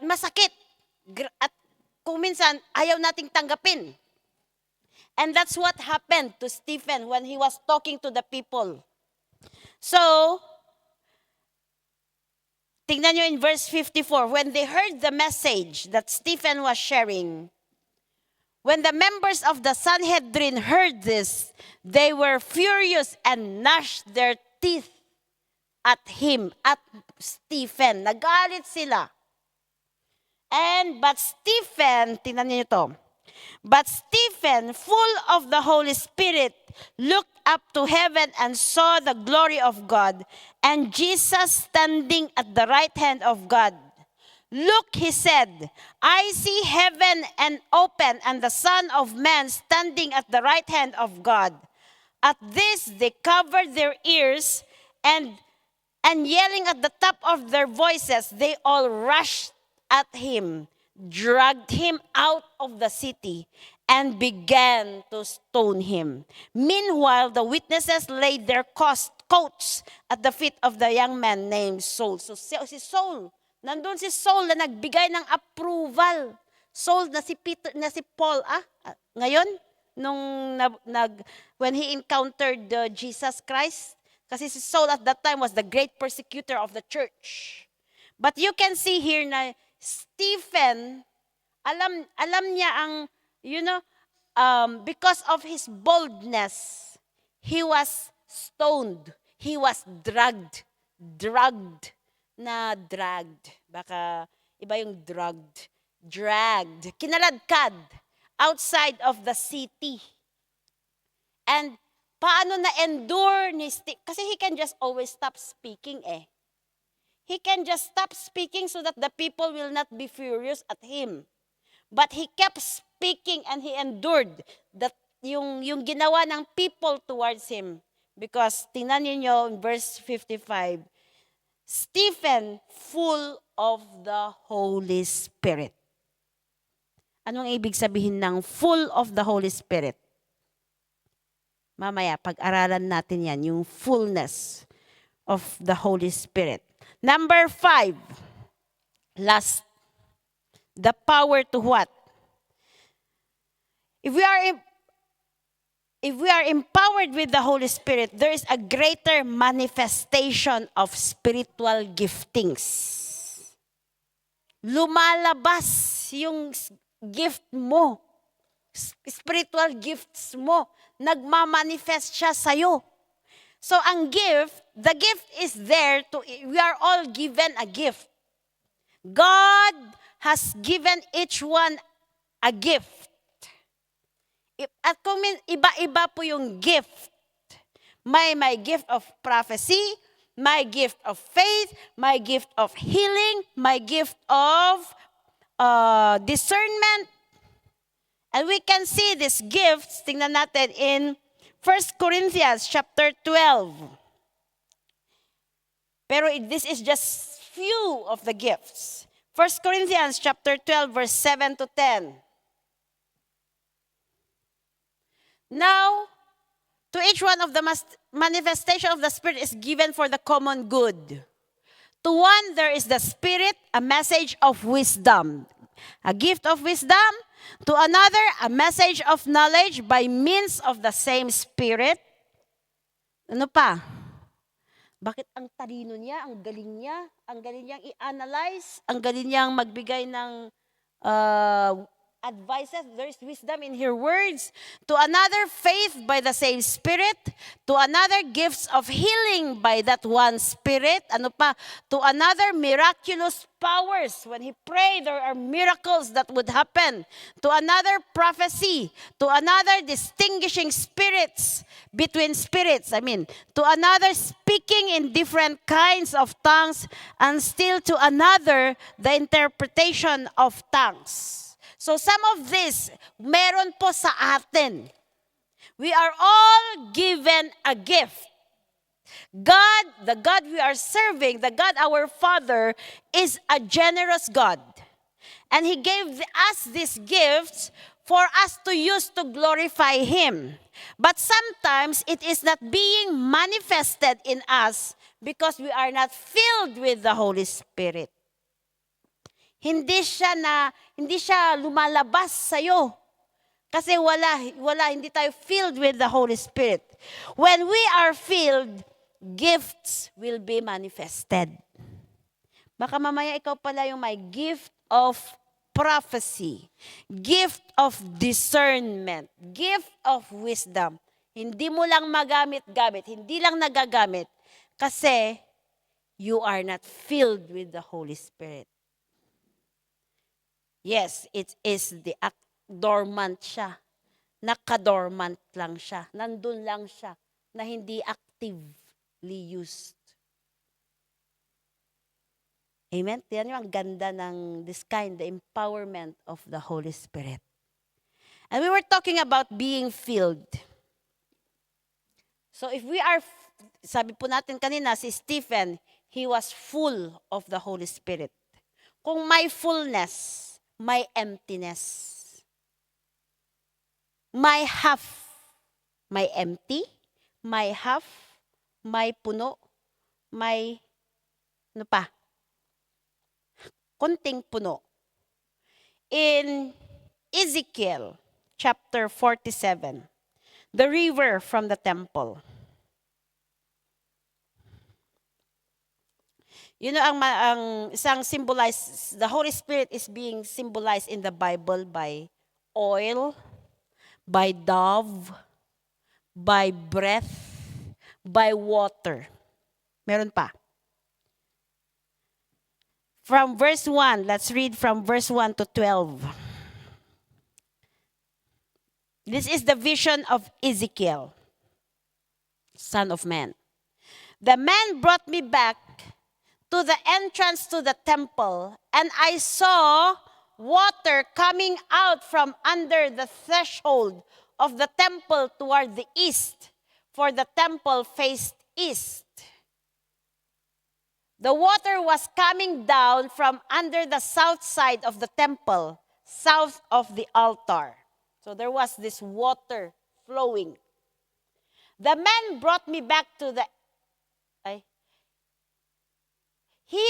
masakit. At kung minsan, ayaw nating tanggapin. And that's what happened to Stephen when he was talking to the people. So, tingnan nyo in verse 54, when they heard the message that Stephen was sharing, when the members of the Sanhedrin heard this, they were furious and gnashed their teeth at him, at Stephen. Nagalit sila. But Stephen, tingnan niyo ito. But Stephen, full of the Holy Spirit, looked up to heaven and saw the glory of God and Jesus standing at the right hand of God. Look, he said, I see heaven and open and the Son of Man standing at the right hand of God. At this, they covered their ears and yelling at the top of their voices, they all rushed at him, dragged him out of the city, and began to stone him. Meanwhile, the witnesses laid their coats at the feet of the young man named Saul. So si Saul, nandun si Saul na nagbigay ng approval. Saul na si Paul, ngayon, when he encountered Jesus Christ, kasi si Saul at that time was the great persecutor of the church. But you can see here na Stephen, alam niya ang, because of his boldness, he was stoned. He was dragged. Baka iba yung dragged. Kinaladkad outside of the city. And paano na-endure ni Stephen? Kasi he can just always stop speaking He can just stop speaking so that the people will not be furious at him. But he kept speaking and he endured that yung ginawa ng people towards him. Because tingnan niyo in verse 55, Stephen, full of the Holy Spirit. Anong ibig sabihin ng full of the Holy Spirit? Mamaya, pag-aralan natin yan, yung fullness of the Holy Spirit. Number 5, last, the power to what? If we are empowered with the Holy Spirit, there is a greater manifestation of spiritual giftings. Lumalabas yung gift mo, spiritual gifts mo, nagmamanifest siya sa'yo. So the gift is there we are all given a gift. God has given each one a gift. At kung iba-iba po yung gift, may gift of prophecy, my gift of faith, my gift of healing, my gift of discernment. And we can see these gifts, tingnan natin in 1 Corinthians chapter 12. Pero this is just few of the gifts. 1 Corinthians chapter 12 verse 7 to 10. Now, to each one of the manifestation of the Spirit is given for the common good. To one, there is the Spirit, a message of wisdom, a gift of wisdom. To another, a message of knowledge by means of the same Spirit. Ano pa? Bakit ang talino niya, ang galing niyang i-analyze, ang galing niyang magbigay ng advices, there is wisdom in her words. To another, faith by the same Spirit. To another, gifts of healing by that one Spirit. Ano pa? To another, miraculous powers. When he prayed, there are miracles that would happen. To another, prophecy. To another, distinguishing spirits between spirits. To another, speaking in different kinds of tongues. And still to another, the interpretation of tongues. So some of this, meron po sa atin. We are all given a gift. God, the God we are serving, the God our Father, is a generous God. And He gave us these gifts for us to use to glorify Him. But sometimes it is not being manifested in us because we are not filled with the Holy Spirit. Hindi siya lumalabas sa'yo. Kasi hindi tayo filled with the Holy Spirit. When we are filled, gifts will be manifested. Baka mamaya ikaw pala yung may gift of prophecy, gift of discernment, gift of wisdom. Hindi mo lang magamit-gamit, hindi lang nagagamit kasi you are not filled with the Holy Spirit. Yes, it is dormant siya. Nakadormant lang siya. Nandun lang siya na hindi actively used. Amen? Tiyan nyo ang ganda ng this kind, the empowerment of the Holy Spirit. And we were talking about being filled. So if we are, sabi po natin kanina, si Stephen, he was full of the Holy Spirit. Kung may fullness, may emptiness. May half, may empty, may half, may puno, may, ano pa? Konting puno. In Ezekiel chapter 47, the river from the temple. You know, ang isang the Holy Spirit is being symbolized in the Bible by oil, by dove, by breath, by water. Meron pa. From verse 1, let's read from verse 1 to 12. This is the vision of Ezekiel, son of man. The man brought me back to the entrance to the temple, and I saw water coming out from under the threshold of the temple toward the east, for the temple faced east. The water was coming down from under the south side of the temple, south of the altar. So there was this water flowing. The man brought me back to the... He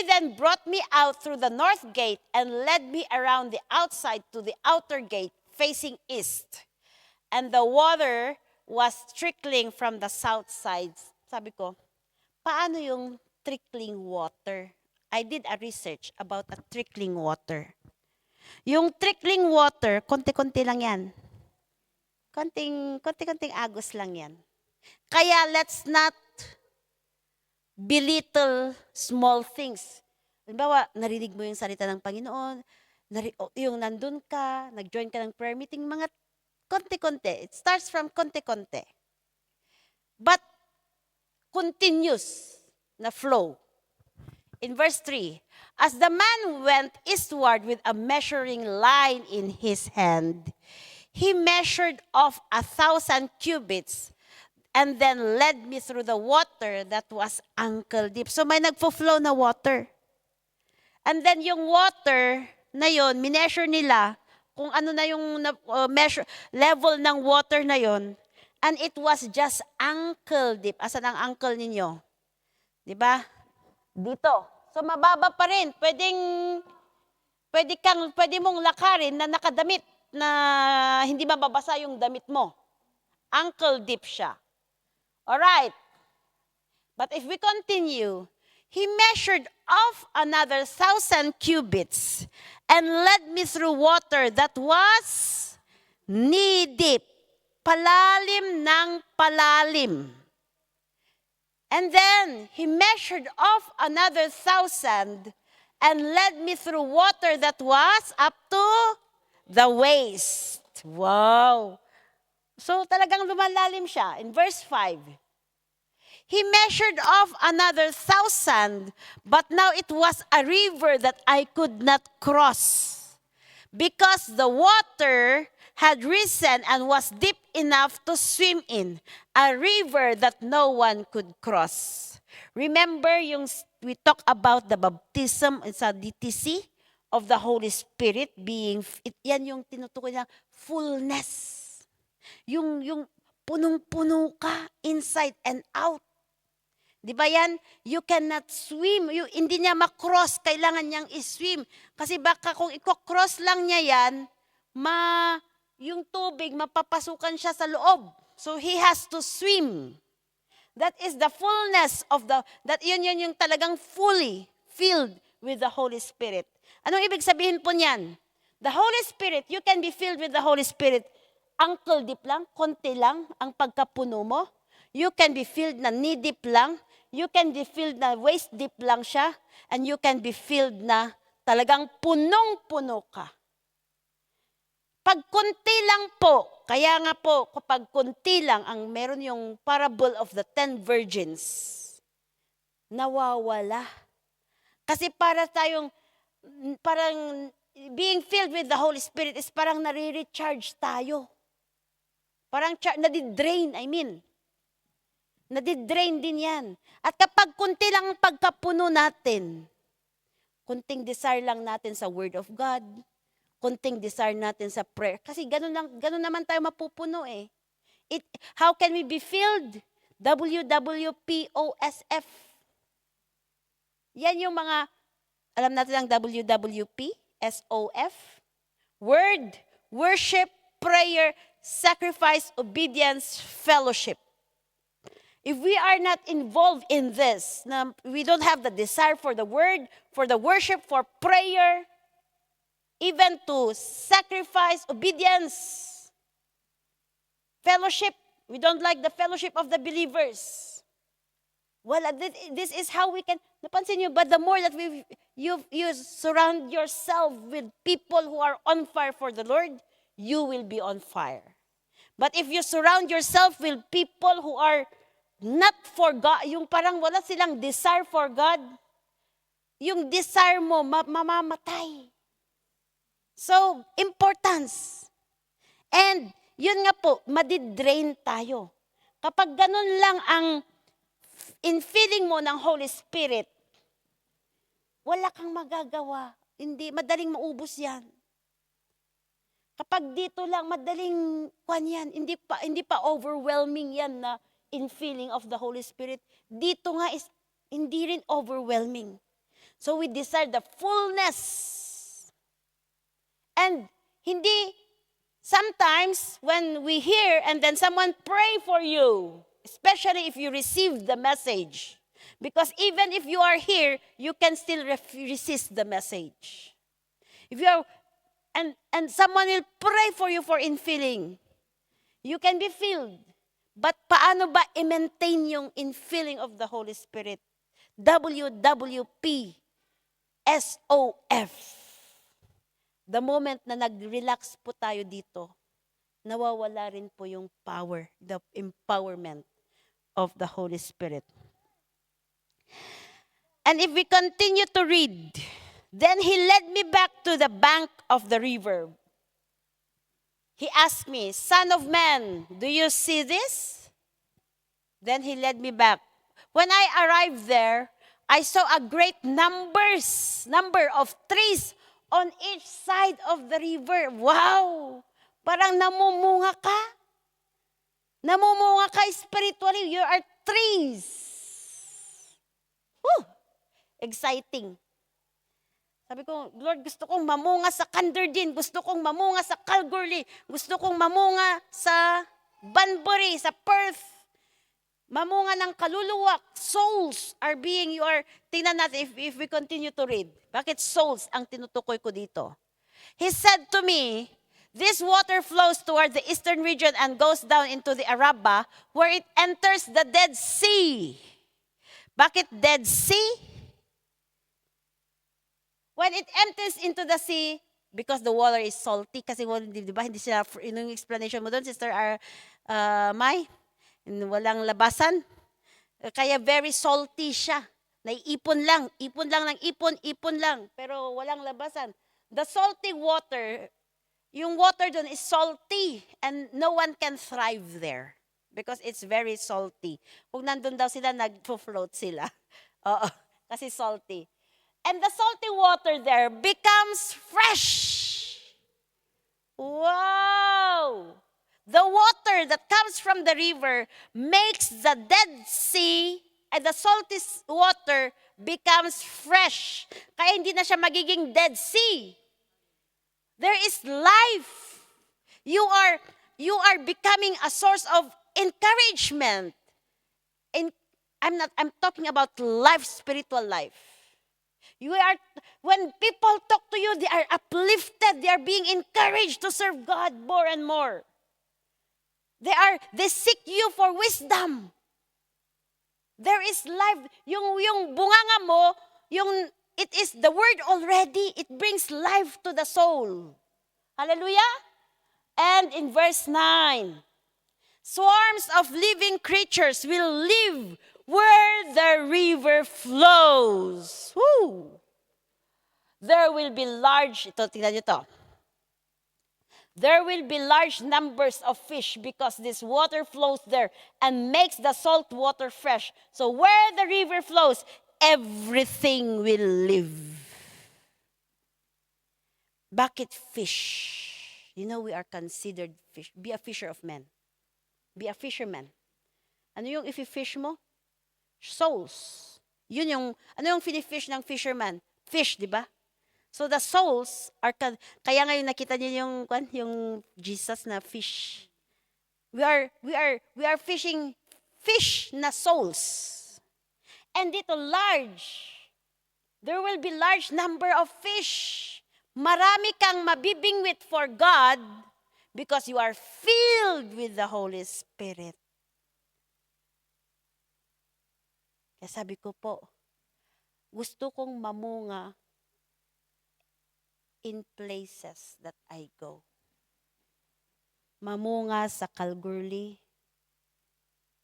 then brought me out through the north gate and led me around the outside to the outer gate facing east. And the water was trickling from the south side. Sabi ko, paano yung trickling water? I did a research about a trickling water. Yung trickling water, konti-konti lang yan. Konti-konting agos lang yan. Kaya let's not belittle small things. Halimbawa, narinig mo yung salita ng Panginoon, yung nandun ka, nag-join ka ng prayer meeting, mga konti-konti. It starts from konti-konti. But continuous na flow. In verse 3, as the man went eastward with a measuring line in his hand, he measured off 1,000 cubits and then led me through the water that was ankle deep. So may nagfo-flow na water. And then yung water na yon, mineasure nila kung ano na yung measure, level ng water na yon. And it was just ankle deep. Asan ang ankle ninyo? Diba? Dito. So mababa pa rin. Pwede mong lakarin na nakadamit na hindi mababasa yung damit mo. Ankle deep siya. Alright. But if we continue, he measured off another 1,000 cubits and led me through water that was knee-deep. Palalim ng palalim. And then he measured off another 1,000 and led me through water that was up to the waist. Wow! So talagang lumalalim siya. In verse 5, he measured off another 1,000, but now it was a river that I could not cross, because the water had risen and was deep enough to swim in, a river that no one could cross. Remember we talk about the baptism sa DTC of the Holy Spirit being, yan yung tinutukoy na fullness. Yung punong-puno ka inside and out. Di ba yan? You cannot swim. Hindi niya makross. Kailangan niyang iswim. Kasi baka kung i-cross lang niya yan, yung tubig, mapapasukan siya sa loob. So he has to swim. That is the fullness of yun yung talagang fully filled with the Holy Spirit. Anong ibig sabihin po niyan? The Holy Spirit, you can be filled with the Holy Spirit. Ankle deep lang, konti lang ang pagkapuno mo. You can be filled na knee deep lang. You can be filled na waist deep lang siya. And you can be filled na talagang punong-puno ka. Pag kunti lang po, kaya nga po, kapag kunti lang, ang meron yung parable of the 10 virgins, nawawala. Kasi parang being filled with the Holy Spirit is parang nare-recharge tayo. Parang nadidrain, Nadidrain din yan. At kapag kunti lang ang pagkapuno natin, kunting desire lang natin sa Word of God, kunting desire natin sa prayer. Kasi ganun naman tayo mapupuno eh. How can we be filled? WWPOSF. Yan yung mga, alam natin ang WWP, SOF. Word, worship, prayer, sacrifice, obedience, fellowship. If we are not involved in this, we don't have the desire for the word, for the worship, for prayer, even to sacrifice, obedience, fellowship. We don't like the fellowship of the believers. Well, this is how we can, napansin nyo ba, the more that you surround yourself with people who are on fire for the Lord, you will be on fire. But if you surround yourself with people who are not for God, yung parang wala silang desire for God, yung desire mo, mamamatay. So, importance. And, yun nga po, madidrain tayo. Kapag ganun lang ang infilling mo ng Holy Spirit, wala kang magagawa. Hindi, madaling maubos yan. Kapag dito lang, madaling kwan yan. Hindi pa overwhelming yan na infilling of the Holy Spirit. Dito nga is hindi rin overwhelming. So we desire the fullness. And hindi, sometimes when we hear and then someone pray for you, especially if you receive the message, because even if you are here, you can still resist the message. If you are, and someone will pray for you for infilling, you can be filled. But paano ba i-maintain yung infilling of the Holy Spirit? WWP, SOF. The moment na nag-relax po tayo dito, nawawala rin po yung power, the empowerment of the Holy Spirit. And if we continue to read, then he led me back to the bank of the river. He asked me, "Son of man, do you see this?" Then he led me back. When I arrived there, I saw a great number of trees on each side of the river. Wow! Parang namumunga ka. Namumunga ka spiritually. You are trees. Woo! Exciting. Sabi ko, Lord, gusto kong mamunga sa Canderdin. Gusto kong mamunga sa Calgary. Gusto kong mamunga sa Banbury, sa Perth. Mamunga ng kaluluwa. Souls are being, tingnan natin if we continue to read. Bakit souls ang tinutukoy ko dito? He said to me, "This water flows toward the eastern region and goes down into the Araba, where it enters the Dead Sea." Bakit Dead Sea? When it enters into the sea, because the water is salty, kasi di ba, hindi sila, yung explanation mo doon, Sister Mai, walang labasan. Kaya very salty siya. Naiipon lang ng ipon lang, pero walang labasan. The salty water, yung water doon is salty and no one can thrive there because it's very salty. Kung nandun daw sila, nag-float sila. Oo, kasi salty. And the salty water there becomes fresh. Wow! The water that comes from the river makes the Dead Sea and the salty water becomes fresh. Kaya hindi na siya magiging Dead Sea. There is life. You are becoming a source of encouragement. I'm talking about life, spiritual life. When people talk to you, they are uplifted. They are being encouraged to serve God more and more. They seek you for wisdom. There is life. Yung bunganga mo, it is the word already. It brings life to the soul. Hallelujah. And in verse 9, swarms of living creatures will live where the river flows. Woo! There will be tingnan nyo to. There will be large numbers of fish because this water flows there and makes the salt water fresh. So where the river flows, everything will live. Bakit fish? You know, we are considered fish. Be a fisher of men. Be a fisherman. Ano yung i-fish mo? Souls. Ano yung finifish ng fisherman? Fish, di ba? So the souls are, kaya ngayon nakita niyo yung Jesus na fish. We are fishing fish na souls. And dito there will be large number of fish. Marami kang mabibingwit for God because you are filled with the Holy Spirit. Kaya sabi ko po, gusto kong mamunga in places that I go. Mamunga sa Calgary.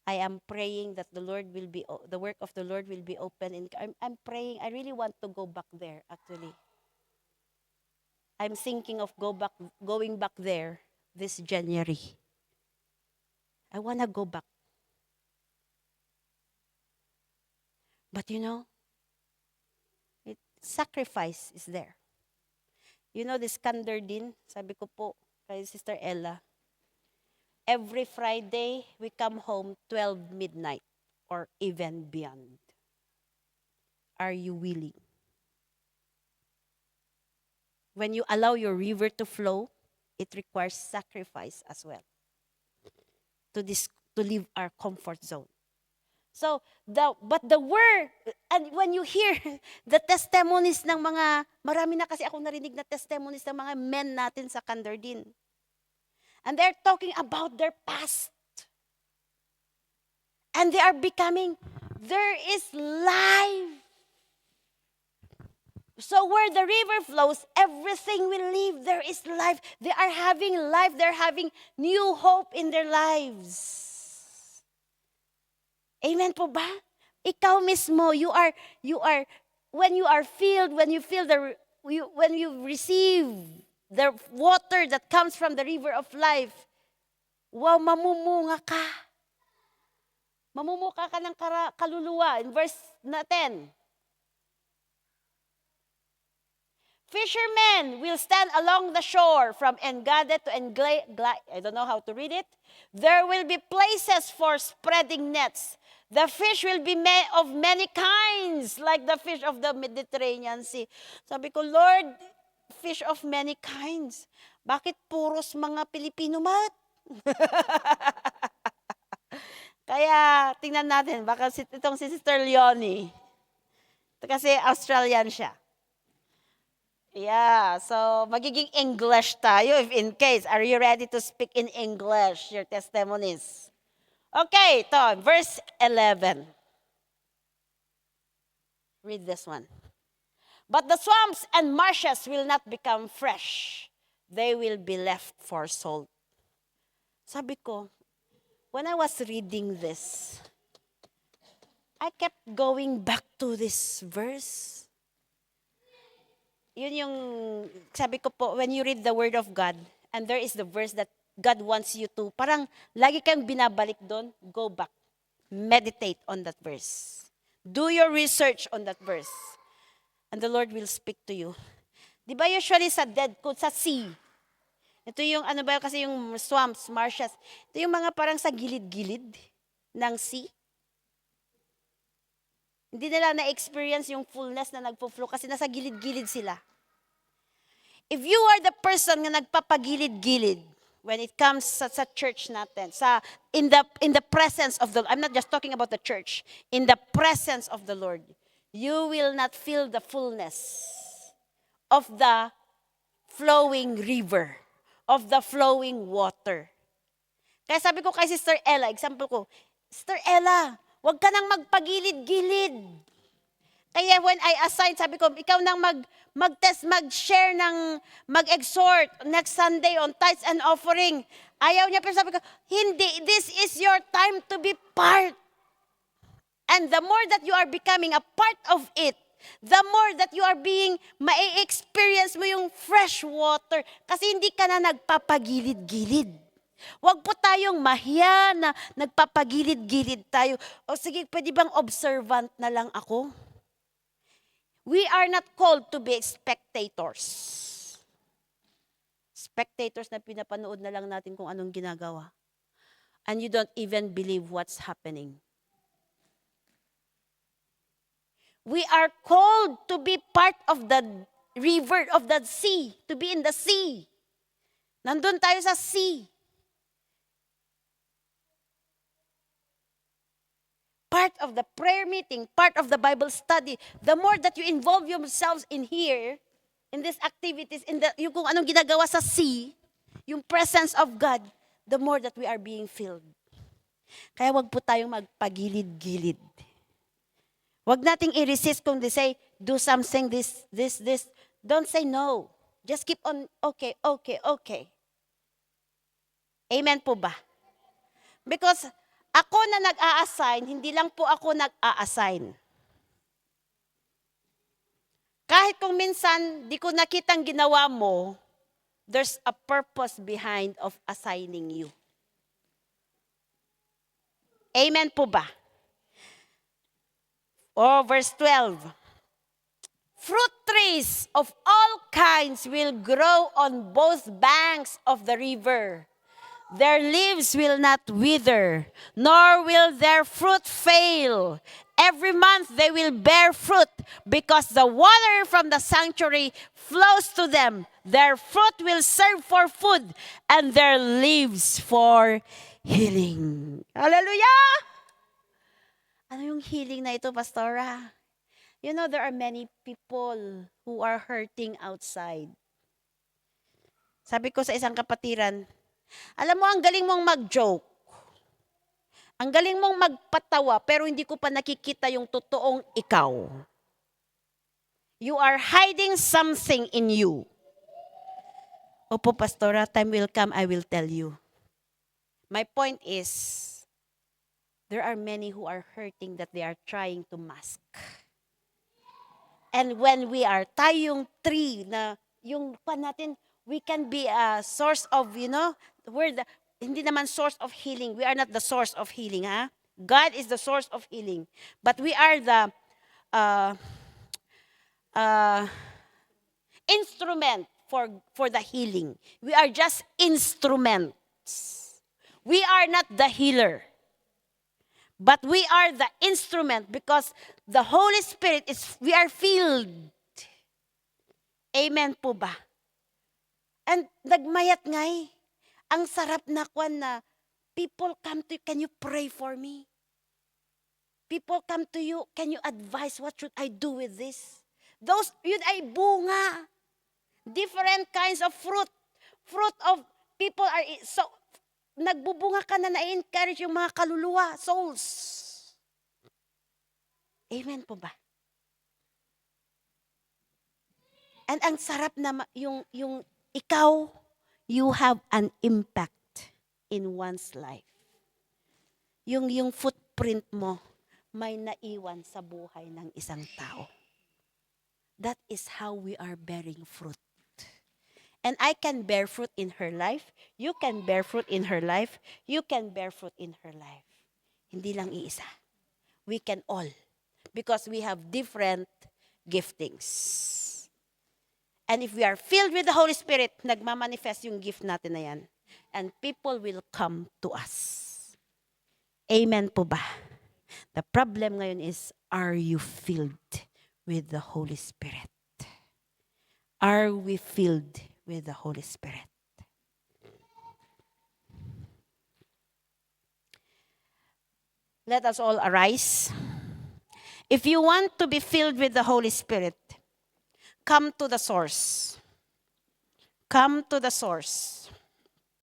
I am praying that the work of the Lord will be open. I'm praying, I really want to go back there, actually. I'm thinking of going back there this January. I want to go back. But sacrifice is there. This Kanderdin, sabi ko po kay Sister Ella, every Friday, we come home 12 midnight or even beyond. Are you willing? When you allow your river to flow, it requires sacrifice as well to leave our comfort zone. So, but the word, and when you hear the testimonies ng marami na kasi akong narinig na testimonies ng mga men natin sa Kanderdin. And they're talking about their past. And they are there is life. So where the river flows, everything will live. There is life. They are having life. They're having new hope in their lives. Amen po ba? Ikaw mismo, you are, when you are filled, when you receive the water that comes from the river of life, wow, mamumunga ka. Mamumuka ka ng kaluluwa. In verse 10, fishermen will stand along the shore from Engade to Englai. I don't know how to read it. There will be places for spreading nets. The fish will be of many kinds, like the fish of the Mediterranean Sea. Sabi ko, Lord, fish of many kinds. Bakit puros mga Pilipino mat? Kaya, tingnan natin, baka itong si Sister Leonie. Kasi Australian siya. Yeah, so magiging English tayo if in case. Are you ready to speak in English, your testimonies? Okay, ito, verse 11. Read this one. But the swamps and marshes will not become fresh. They will be left for salt. Sabi ko, when I was reading this, I kept going back to this verse. Yun yung, sabi ko po, when you read the Word of God, and there is the verse that God wants you to, parang lagi kang binabalik doon, go back. Meditate on that verse. Do your research on that verse. And the Lord will speak to you. Di ba usually sa sa sea, ito yung kasi yung swamps, marshes, ito yung mga parang sa gilid-gilid ng sea. Hindi nila na-experience yung fullness na nagpo-flow kasi nasa gilid-gilid sila. If you are the person na nagpapagilid-gilid when it comes sa church natin, in the presence of the, I'm not just talking about the church, in the presence of the Lord, you will not feel the fullness of the flowing river, of the flowing water. Kaya sabi ko kay Sister Ella, example ko, Sister Ella, huwag ka nang magpagilid-gilid. Kaya when I assign, sabi ko, ikaw nang mag-share mag-exhort next Sunday on tithes and offering. Ayaw niya, pero sabi ko, hindi, this is your time to be part. And the more that you are becoming a part of it, the more that you are ma-experience mo yung fresh water. Kasi hindi ka na nagpapagilid-gilid. Huwag po tayong mahiya na nagpapagilid-gilid tayo. O sige, pwede bang observant na lang ako? We are not called to be spectators. Spectators na pinapanood na lang natin kung anong ginagawa. And you don't even believe what's happening. We are called to be part of the river, of the sea, to be in the sea. Nandun tayo sa sea. Part of the prayer meeting, part of the Bible study, the more that you involve yourselves in here, in these activities, yung kung anong ginagawa sa sea, yung presence of God, the more that we are being filled. Kaya wag po tayong magpagilid-gilid. Wag nating i-resist kung they say, do something, this. Don't say no. Just keep on, okay. Amen po ba? Because ako na nag-a-assign, hindi lang po ako nag-a-assign. Kahit kung minsan di ko nakitang ginawa mo, there's a purpose behind of assigning you. Amen po ba? Oh, verse 12. Fruit trees of all kinds will grow on both banks of the river. Their leaves will not wither, nor will their fruit fail. Every month they will bear fruit, because the water from the sanctuary flows to them. Their fruit will serve for food, and their leaves for healing. Hallelujah! Ano yung healing na ito, Pastora? You know, there are many people who are hurting outside. Sabi ko sa isang kapatiran, alam mo, ang galing mong mag-joke. Ang galing mong magpatawa, pero hindi ko pa nakikita yung totoong ikaw. You are hiding something in you. Opo, Pastora, time will come, I will tell you. My point is, there are many who are hurting that they are trying to mask. And when we are tayong tree na yung pa natin, we can be a source of, hindi naman source of healing. We are not the source of healing, ha? God is the source of healing. But we are the instrument for the healing. We are just instruments. We are not the healer. But we are the instrument because the Holy Spirit we are filled. Amen po ba? And nagmayat ngay. Ang sarap na kwan na people come to you, can you pray for me? People come to you, can you advise what should I do with this? Yun ay bunga. Different kinds of fruit. Fruit of people are so nagbubunga ka na na-encourage yung mga kaluluwa, souls. Amen po ba? And ang sarap na yung ikaw, you have an impact in one's life. Yung footprint mo, may naiwan sa buhay ng isang tao. That is how we are bearing fruit. And I can bear fruit in her life. You can bear fruit in her life. You can bear fruit in her life. Hindi lang iisa. We can all. Because we have different giftings. And if we are filled with the Holy Spirit, nagmamanifest yung gift natin na yan. And people will come to us. Amen po ba? The problem ngayon is, are you filled with the Holy Spirit? Are we filled with the Holy Spirit? Let us all arise. If you want to be filled with the Holy Spirit, come to the source. Come to the source.